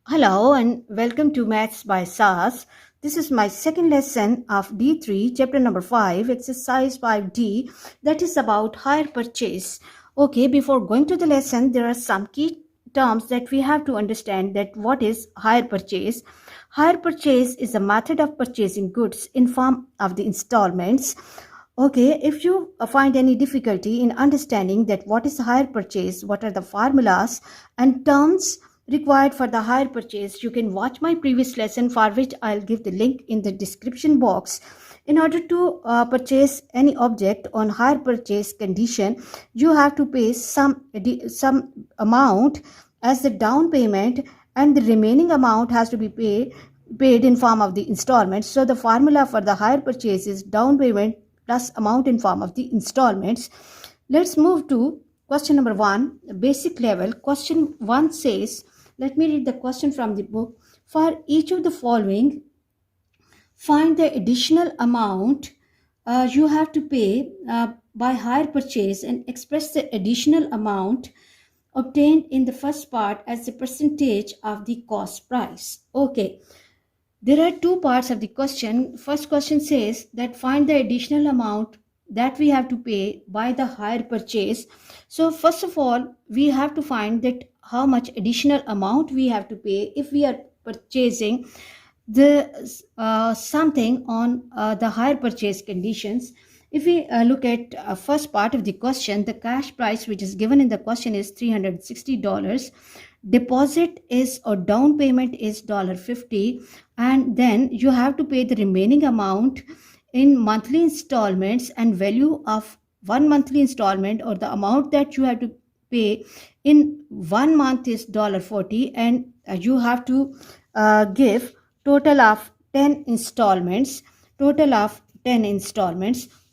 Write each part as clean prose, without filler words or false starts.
Hello and welcome to Maths by SAS. This is my second lesson of D3, chapter number 5, exercise 5D, that is about hire purchase. Okay, before going to the lesson, there are some key terms that we have to understand that what is hire purchase. Hire purchase is a method of purchasing goods in form of the installments. Okay, if you find any difficulty in understanding that what is hire purchase, what are the formulas and terms required for the hire purchase, you can watch my previous lesson for which I'll give the link in the description box. In order to purchase any object on hire purchase condition, you have to pay some amount as the down payment, and the remaining amount has to be paid in form of the installments. So the formula for the hire purchase is down payment plus amount in form of the installments. Let's move to question number 1, basic level. Question 1 says, let me read the question from the book. For each of the following, find the additional amount you have to pay by hire purchase and express the additional amount obtained in the first part as the percentage of the cost price. Okay, there are two parts of the question. First question says that find the additional amount that we have to pay by the hire purchase. So first of all, we have to find that how much additional amount we have to pay if we are purchasing the something on the hire purchase conditions. If we look at first part of the question, the cash price which is given in the question is $360. Deposit is or down payment is $50, and then you have to pay the remaining amount in monthly installments, and value of one monthly installment or the amount that you have to pay in 1 month is $40, and you have to give total of 10 installments.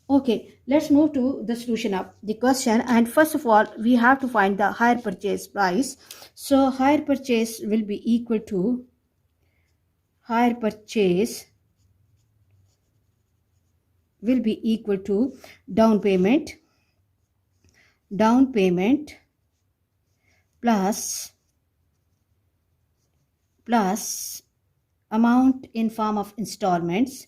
Okay, let's move to the solution of the question. And first of all, we have to find the hire purchase price. So hire purchase will be equal to down payment plus amount in form of installments,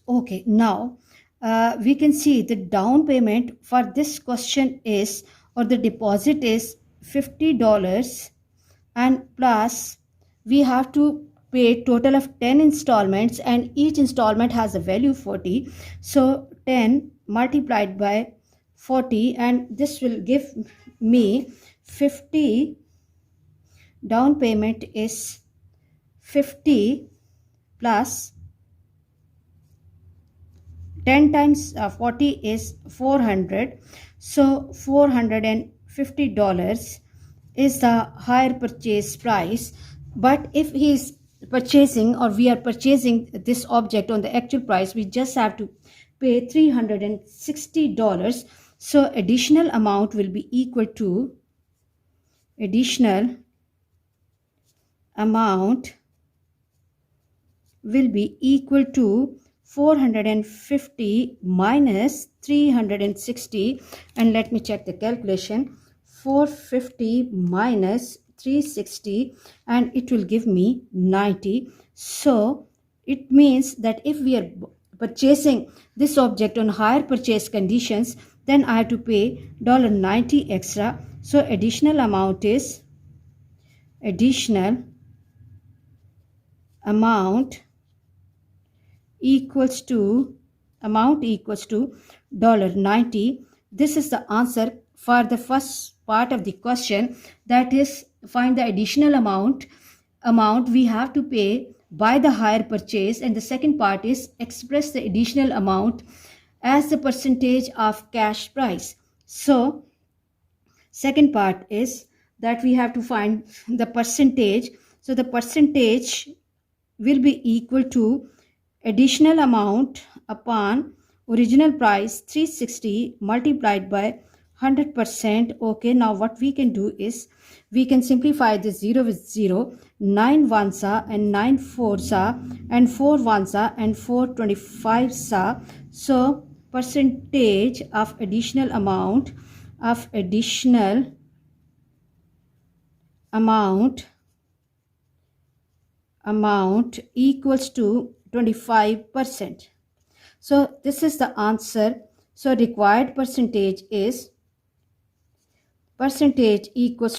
Okay, now we can see the down payment for this question is, or the deposit is $50, and plus we have to pay total of 10 installments, and each installment has a value 40. So 10 multiplied by 40, and this will give me 50. Down payment is 50 plus 10 times 40 is 400. So $450 is the hire purchase price. But if he is purchasing, or we are purchasing this object on the actual price, we just have to pay $360. So additional amount will be equal to $450 minus 360, and let me check the calculation. 450 minus 360, and it will give me 90. So it means that if we are purchasing this object on hire purchase conditions, then I have to pay $90 extra. So additional amount equals to $90. This is the answer for the first part of the question, that is find the additional amount we have to pay by the hire purchase, and the second part is express the additional amount as the percentage of cash price. So second part is that we have to find the percentage. So the percentage will be equal to additional amount upon original price 360 multiplied by 100%. Okay, now what we can do is we can simplify this 0 with 0. 9 ones are and 9 fours are, and 4 ones are and 4 25s are. So percentage of additional amount equals to 25%. So this is the answer. So required percentage equals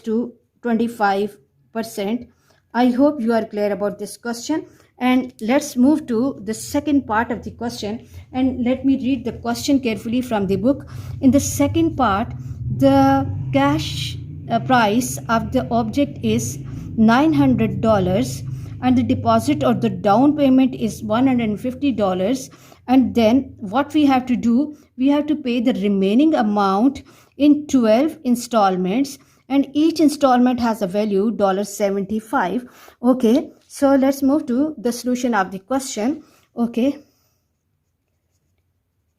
to 25%. I hope you are clear about this question, and let's move to the second part of the question, and let me read the question carefully from the book. In the second part, the cash price of the object is $900 and the deposit or the down payment is $150, and then what we have to do, we have to pay the remaining amount in 12 installments, and each installment has a value $75. Okay, so let's move to the solution of the question. Okay,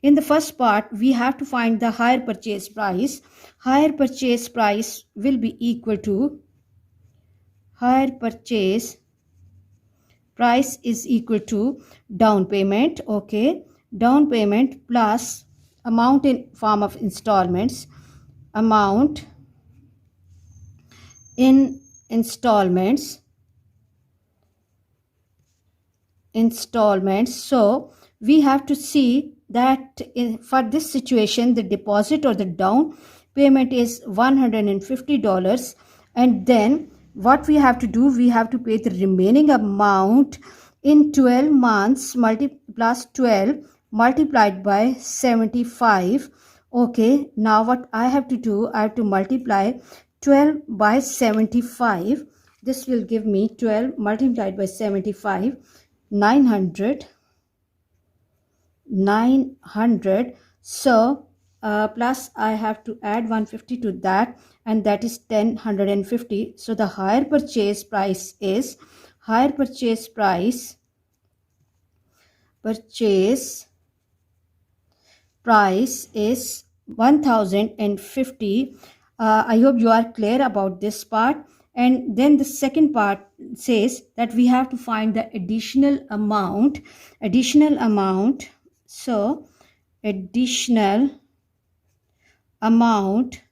in the first part we have to find the higher purchase price. Higher purchase price will be equal to higher purchase price is equal to down payment. Okay, down payment plus amount in form of installments, amount in installments. So we have to see that for this situation the deposit or the down payment is $150, and then what we have to do, we have to pay the remaining amount in 12 months plus 12 multiplied by 75. Okay, now what I have to do, I have to multiply 12 by 75. This will give me 12 multiplied by 75, 900. So plus I have to add 150 to that, and that is 1050. So the higher purchase price is is 1050. I hope you are clear about this part. And then the second part says that we have to find the additional amount. So additional amount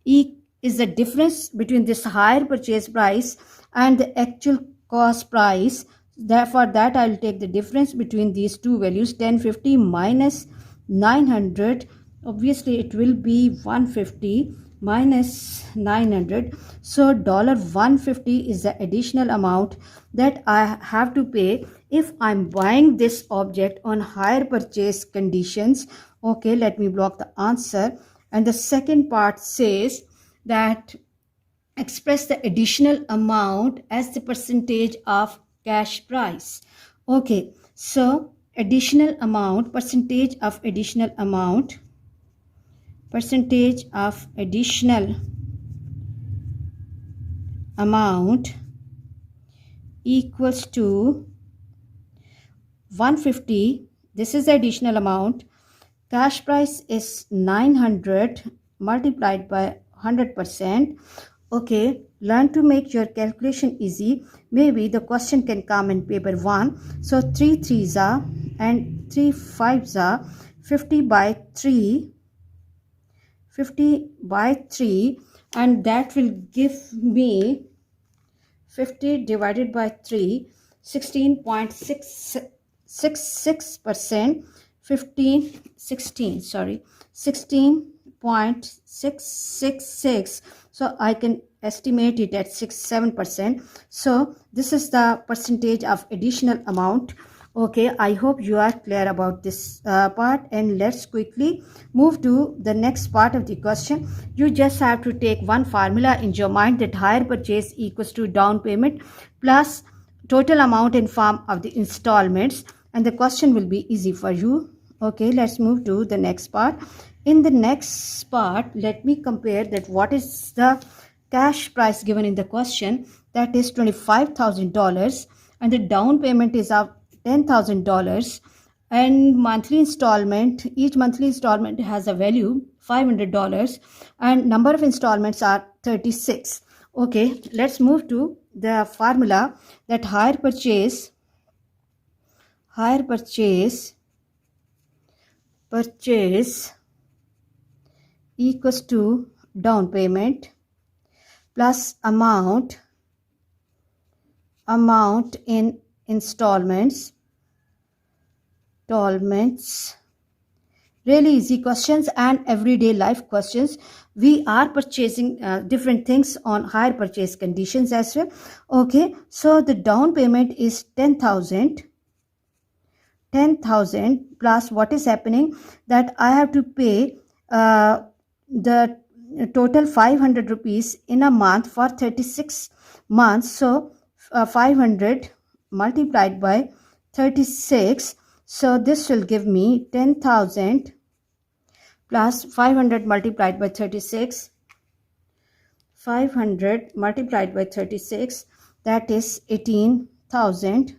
is the difference between this higher purchase price and the actual cost price. Therefore, that I will take the difference between these two values, 1050 minus 900. Obviously, it will be 150 minus 900. So $150 is the additional amount that I have to pay if I'm buying this object on higher purchase conditions. Okay, let me block the answer. And the second part says that express the additional amount as the percentage of cash price. Okay, so additional amount, percentage of additional amount equals to 150. This is the additional amount. Cash price is 900 multiplied by 100%. Okay, learn to make your calculation easy. Maybe the question can come in paper 1. So 3 3s are and 3 5s are 50 by 3, and that will give me 50 divided by 3, 16.66%. 16.666. So I can estimate it at 7%. So this is the percentage of additional amount. Okay, I hope you are clear about this part, and let's quickly move to the next part of the question. You just have to take one formula in your mind, that higher purchase equals to down payment plus total amount in form of the installments, and the question will be easy for you. Okay, let's move to the next part. In the next part, let me compare that what is the cash price given in the question, that is $25,000, and the down payment is of $10,000, and monthly installment, each monthly installment has a value $500, and number of installments are 36. Okay, let's move to the formula, that higher purchase purchase equals to down payment plus amount in installments. Really easy questions and everyday life questions. We are purchasing different things on hire purchase conditions as well. Okay, so the down payment is 10,000 plus what is happening that I have to pay the total 500 rupees in a month for 36 months. So 500 multiplied by 36, so this will give me 10,000 plus 500 multiplied by 36. 500 multiplied by 36, that is 18,000.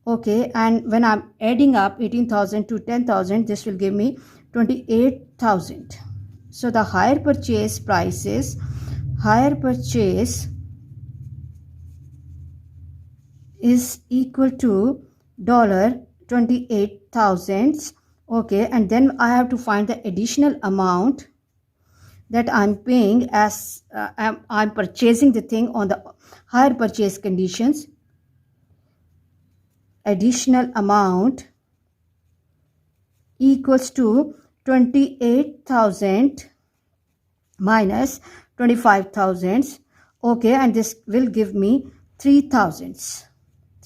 Okay, and when I'm adding up 18,000 to 10,000, this will give me 28,000. So the hire purchase price is equal to $28,000. Okay, and then I have to find the additional amount that I'm paying as I'm purchasing the thing on the hire purchase conditions. Additional amount equals to 28,000 minus 25,000. Okay, and this will give me 3,000. So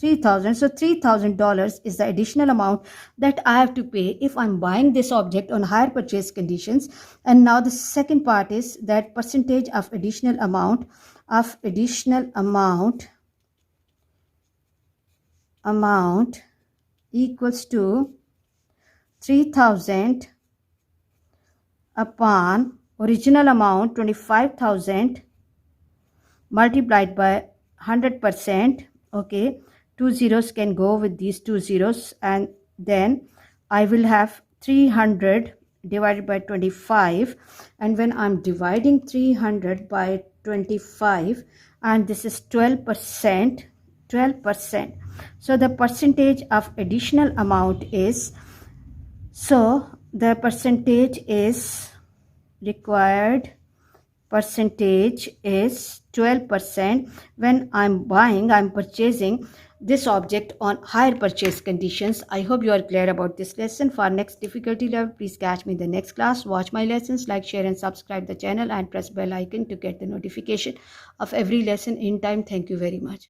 $3,000 is the additional amount that I have to pay if I'm buying this object on hire purchase conditions. And now the second part is that percentage of additional amount equals to 3,000 upon original amount 25,000 multiplied by 100%. Okay, two zeros can go with these two zeros, and then I will have 300 divided by 25. And when I'm dividing 300 by 25, and this is 12%, so the percentage of additional amount is, so the percentage is required percentage is 12% when I'm purchasing this object on hire purchase conditions. I hope you are clear about this lesson. For next difficulty level, please catch me in the next class. Watch my lessons, like, share and subscribe the channel, and press bell icon to get the notification of every lesson in time. Thank you very much.